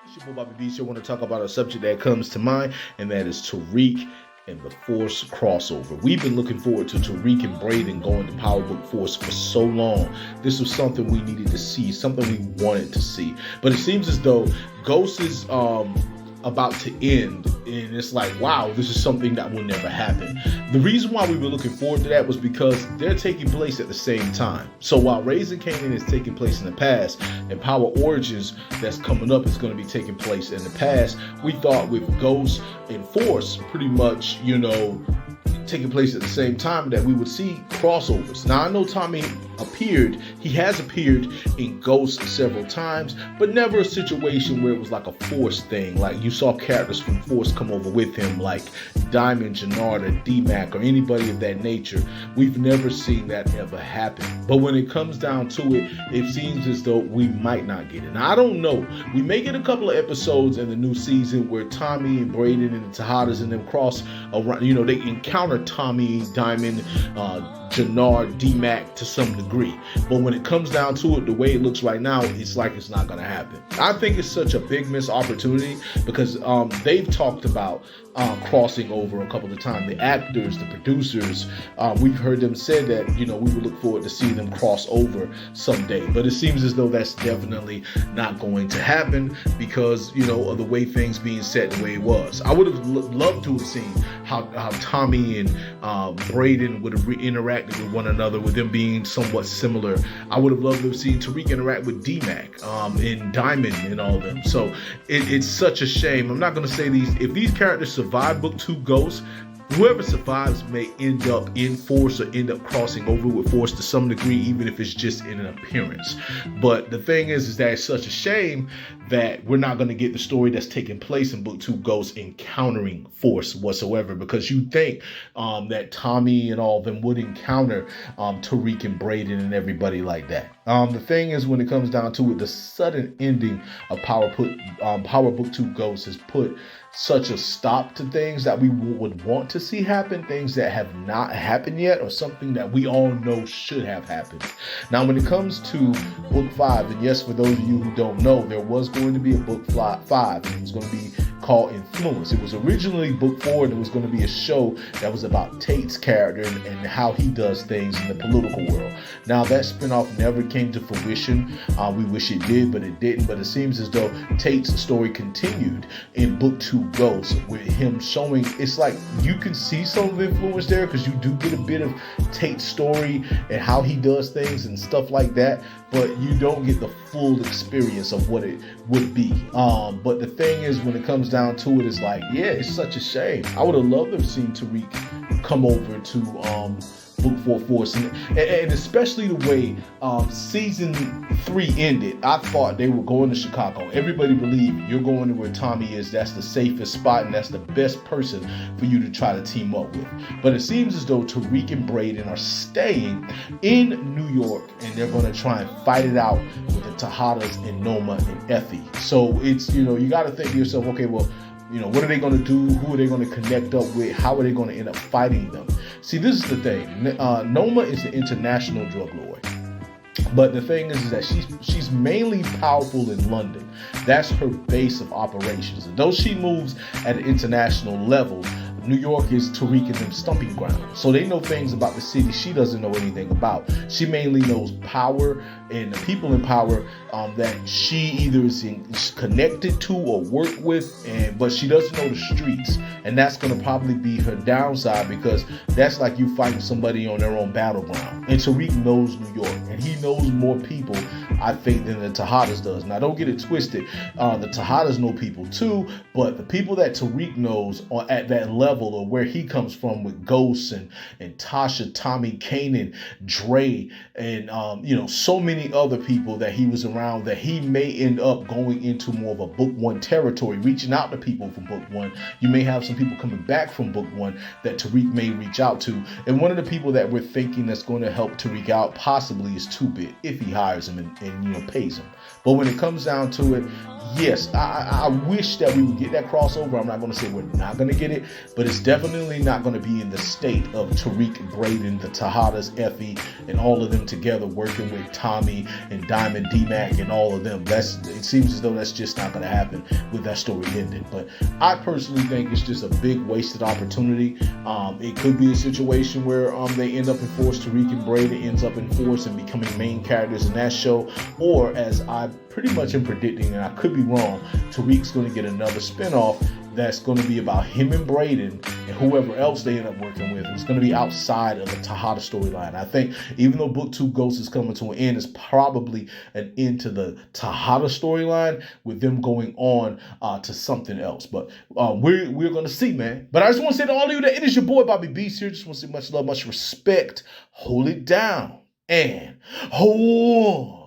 It's your boy Bobby B. So I want to talk about a subject that comes to mind, and that is Tariq and the Force crossover. We've been looking forward to Tariq and Braden going to Power Book Force for so long. This was something we needed to see, something we wanted to see. But it seems as though Ghost is about to end, and it's like, wow, this is something that will never happen. The reason why we were looking forward to that was because they're taking place at the same time. So while Raising Kanan is taking place in the past, and Power Origins that's coming up is going to be taking place in the past, we thought with Ghost and Force pretty much, taking place at the same time, that we would see crossovers. Now I know Tommy he has appeared in Ghost several times, but never a situation where it was like a Force thing. Like you saw characters from Force come over with him, like Diamond, Jannard, or D-Mac, or anybody of that nature. We've never seen that ever happen. But when it comes down to it, it seems as though we might not get it. Now I don't know. We may get a couple of episodes in the new season where Tommy and Braden and the Tejadas and them cross around. They encounter Tommy, Diamond, Jannard, D-Mac to some degree. But when it comes down to it, the way it looks right now, it's like it's not going to happen. I think it's such a big missed opportunity because they've talked about crossing over a couple of times. The actors, the producers, we've heard them say that, we would look forward to seeing them cross over someday. But it seems as though that's definitely not going to happen because, of the way things being set the way it was. I would have loved to have seen how Tommy and Braden would have interacted with one another, with them being somewhat similar. I would have loved to have seen Tariq interact with D-Mac and Diamond and all of them. So it's such a shame. I'm not going to say if these characters survive Book 2 Ghost, whoever survives may end up in Force or end up crossing over with Force to some degree, even if it's just in an appearance. But the thing is that it's such a shame that we're not going to get the story that's taking place in Book 2 Ghost encountering Force whatsoever, because you think that Tommy and all of them would encounter Tariq and Braden and everybody like that. The thing is, when it comes down to it, the sudden ending of Power Book 2 Ghost has put such a stop to things that we would want to see happen, things that have not happened yet, or something that we all know should have happened. Now, when it comes to Book 5, and yes, for those of you who don't know, there was going to be a Book 5, and it was going to be called Influence. It was originally Book 4, and it was going to be a show that was about Tate's character and how he does things in the political world. Now, that spinoff never came to fruition. We wish it did, but it didn't. But it seems as though Tate's story continued in Book 2 Ghost, with him showing, it's like you can see some of the influence there because you do get a bit of Tate's story and how he does things and stuff like that, but you don't get the full experience of what it would be. But the thing is, when it comes down to it, it's like, yeah, it's such a shame. I would have loved to have seen Tariq come over to Book 4 Force, and especially the way season 3 ended. I thought they were going to Chicago. Everybody believed you're going to where Tommy is. That's the safest spot, and that's the best person for you to try to team up with. But it seems as though Tariq and Braden are staying in New York, and they're going to try and fight it out with the Tejadas and Noma and Effie. So it's, you got to think to yourself, okay, well, what are they going to do? Who are they going to connect up with? How are they going to end up fighting them? See, this is the thing. Noma is the international drug lord. But the thing is that she's mainly powerful in London. That's her base of operations. And though she moves at an international level, New York is Tariq and them stumping ground. So they know things about the city she doesn't know anything about. She mainly knows power and the people in power that she either is connected to or work with, but she doesn't know the streets. And that's going to probably be her downside, because that's like you fighting somebody on their own battleground. And Tariq knows New York, and he knows more people, I think, than the Tejadas does. Now, don't get it twisted. The Tejadas know people too, but the people that Tariq knows are at that level, or where he comes from, with Ghost and Tasha, Tommy, Kanan, Dre, and so many other people that he was around, that he may end up going into more of a Book 1 territory, reaching out to people from Book 1. You may have some people coming back from Book 1 that Tariq may reach out to. And one of the people that we're thinking that's going to help Tariq out possibly is 2-Bit, if he hires him and pays him. But when it comes down to it, yes, I wish that we would get that crossover. I'm not going to say we're not going to get it, but it's definitely not going to be in the state of Tariq, Braden, the Tejadas, Effie, and all of them together working with Tommy and Diamond, D-Mac, and all of them. It seems as though that's just not going to happen with that story ending. But I personally think it's just a big wasted opportunity. It could be a situation where they end up in Force, Tariq and Braden ends up in Force and becoming main characters in that show, or as I pretty much am predicting, and I could be wrong, Tariq's going to get another spinoff that's going to be about him and Braden and whoever else they end up working with. It's going to be outside of the Tejada storyline. I think even though Book 2 Ghost is coming to an end, it's probably an end to the Tejada storyline with them going on to something else. But we're going to see, man. But I just want to say to all of you that it is your boy Bobby Beast here. Just want to say much love, much respect. Hold it down and hold